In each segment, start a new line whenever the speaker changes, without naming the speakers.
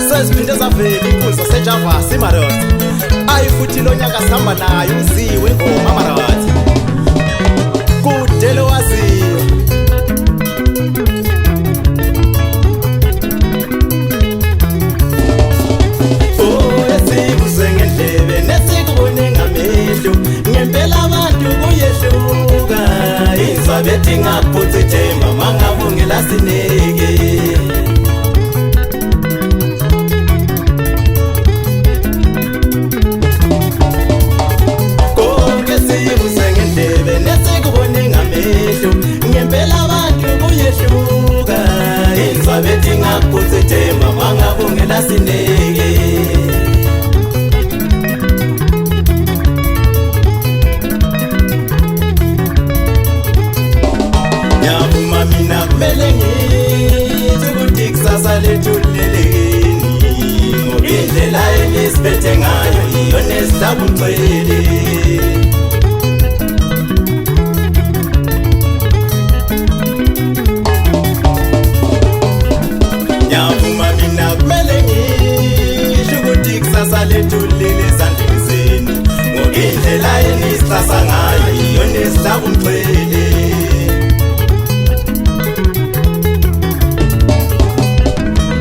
Seziphinde zavela inkundla sejavasi Marathi ayifuthi lonyaka sihamba nayo uziwe ngoma Marathi kudele waziyo esibuze ngendlebe nesikubone ngamehlo ngempela abantu kuyehluka inzabethi ngaphutha ithemba mangabungela sineke ngempela abantu kuyehluka inzabethi ngaphutha ithemba mangabungela sineke nyavuma mina kumele ngithi ukuthi kusasa lethu lileleni indlela enisiphethe ngayo iyo nesidabumcwele letulile ezandleni zenu ngokindlela enisixhasa ngayo iyo nesidabumxhwele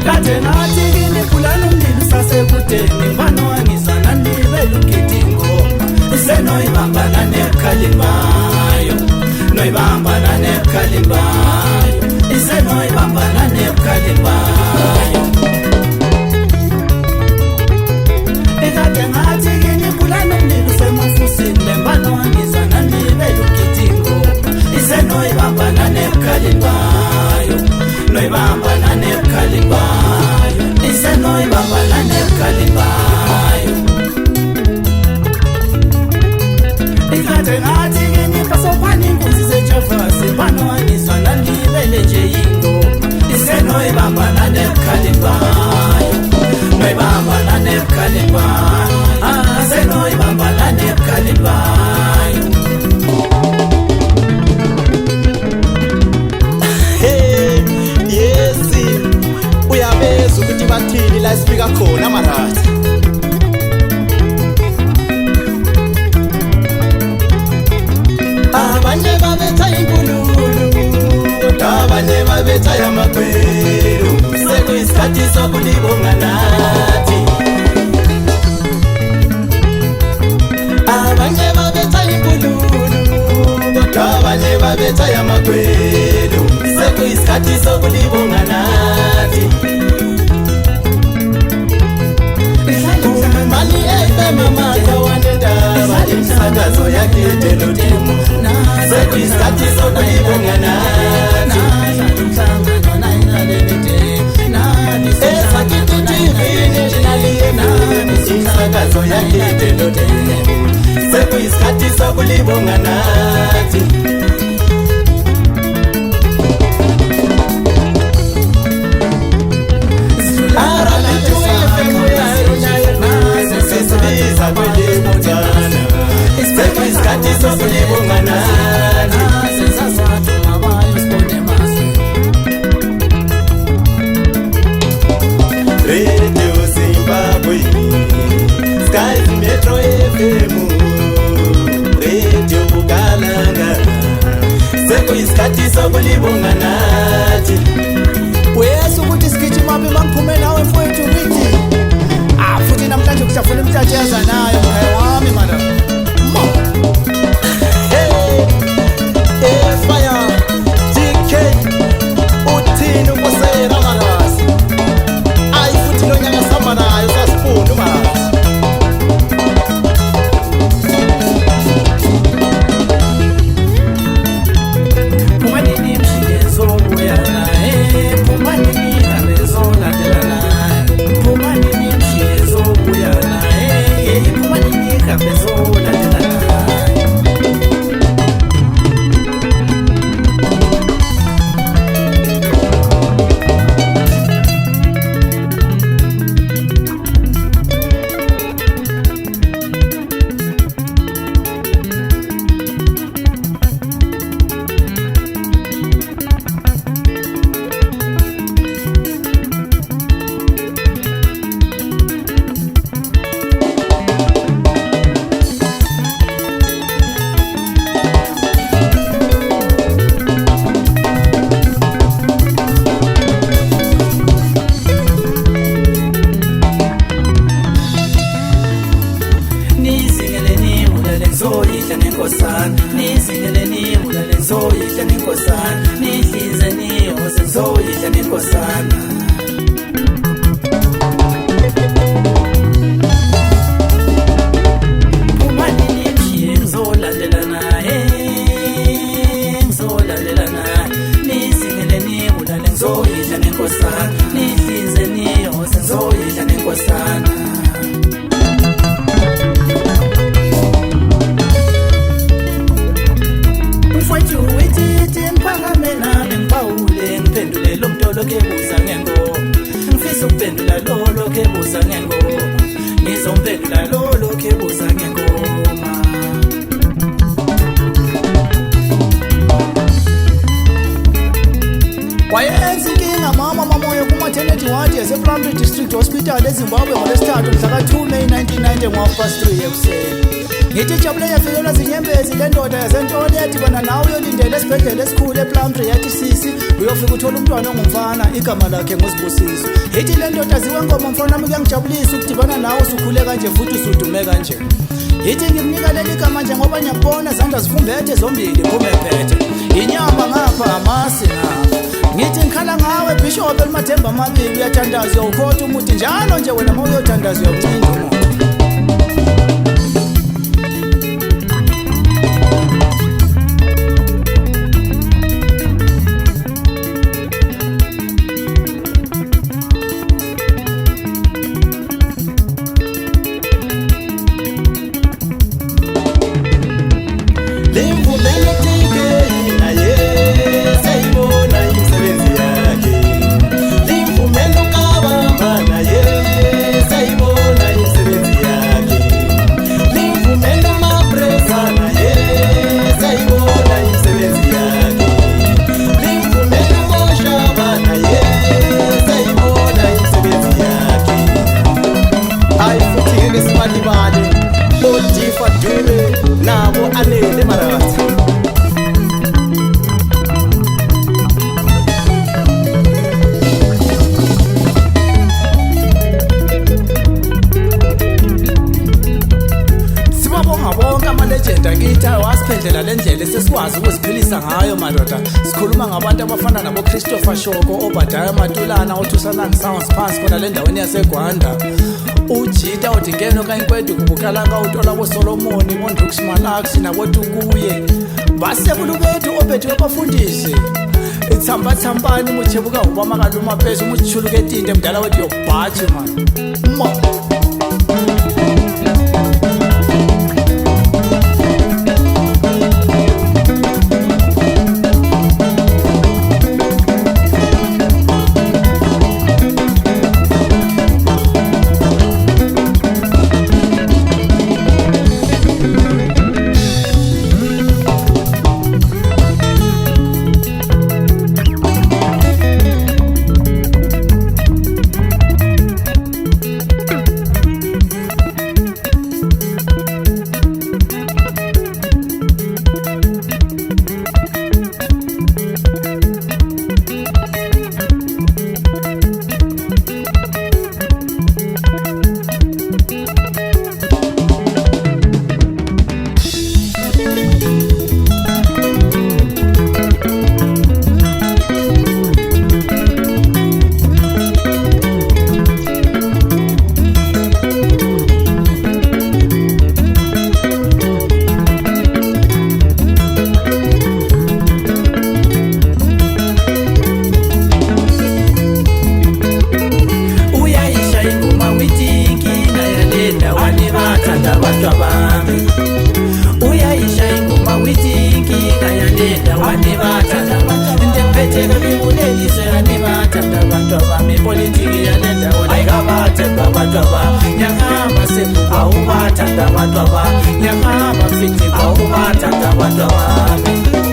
kade nathi kini kulala umlilo sasekudeni mbano wangizana nibele ukhetha ingoma isenoyibambana nebukhalimayo noyibambana nebukhalimayo isenoyibambana nebukhalimayo kade ngathi kini kulana umlilo usemafusini lembano wangizana nibele ukhetha ingoma isenoyibambana nebukhalini bayo noyibambana nebukhalini bayo isenoyibambana nebukhalini bayo kade ngathi kini pasophana inkunzi zejavasi mbano wangizana nibele nje ingoma isenoyibambana nebukhalini bayo noyibambana nebukhalini bayo senoyibambana nebukhalini bayo yesi uyabeza ukuthi bathini la sifika khona Marathi abanye babetha inkulumo kodwa abanye babetha yamakhwelo sekuyisikhathi sokulibonga nathi abanye babetha inkulumo kodwa abanye babetha yamakhwelo sekuyisikhathi sokulibonga nathi mali mama wanendaba imsakazo yakhe edelotimo sekuyisikhathi sokulibonga nathi esakithi TV imsakazo yakhe edelotimo sekuyisikhathi sokulibonga nathi sekuyisikhathi sokulibonga nathi Radio Zimbabwe Skies Metro FM Radio Bukalanga sekuyisikhathi sokulibonga nathi wesa ukuthi sigijima apha mangiphume nawe mfowethu ngithi futhi namhlanje kushafuna imthatsheza nayo mkhaya wami madam fire TK uthini ukosera Marathi ayi futhi lonyaka sihamba nayo sasifunda Marathi
ngizoyidla nenkosana nizingele nibulale ngizoyidla nenkosana nidlize niyoze ngizoyidla nenkosana ngizoyidla nenkosana nidlize niyoze ngizoyidla nenkosana mfowethu wethithi ngiphakame nami ngibawule ngiphendule lo muntu olokhu ebuza ngengoma ngifisa ukuphendula lo olokhu ebuza ngengoma ngizomphendula lo olokhu ebuza ngengoma wayenza inkinga mama Momoyo kuma-maternity ward yase-Plumtree District Hospital eZimbabwe ngolwesithathu mhlaka 2 May 1990 ngo-3 ekuseni. Ngithi jabule yafikelwa zinyembezi le ndoda yasentoli yadibana nawe uyolindela esibhedlela esikhulu ePlumtree yathi sisi uyofika uthola umntwana ongumfana igama lakhe nguSibusiso. Ithi le ndoda ziwengoma mfana wami kuyangijabulisa ukudibana nawe usukhule kanje futhi usudume kanje. Ithi ngikunika leli gama nje ngoba ngiyabona zandla zifumbethe zombili kumephethe inyama ngapha amasi ngapha. Ngithi ngikhala ngawe bishop elimathemba amabili uyathandaza ukhotha umuthi njalo nje wena uma uyothandaza uyawucinga umuntu. wasiphendlela lendlela sesikwazi ukuziphilisa ngayo madoda. Sikhuluma ngabantu abafana nabo Christopher Shoko, Obadiah Matulana, uThusanani Sounds phansi khona le ndaweni yaseGwanda. Ujita uDingeno kaNkwedu kubukalanga uTola boSolomoni, Mondrux Malaxi naboTukuye. Basebulu bethu obethu abafundisi. Itsamba tsambani muchebuka ubama kaluma phezu muchuluke tinte mdala wethu yobhathi man. Nyangama fiti kwa ubatanda watu wame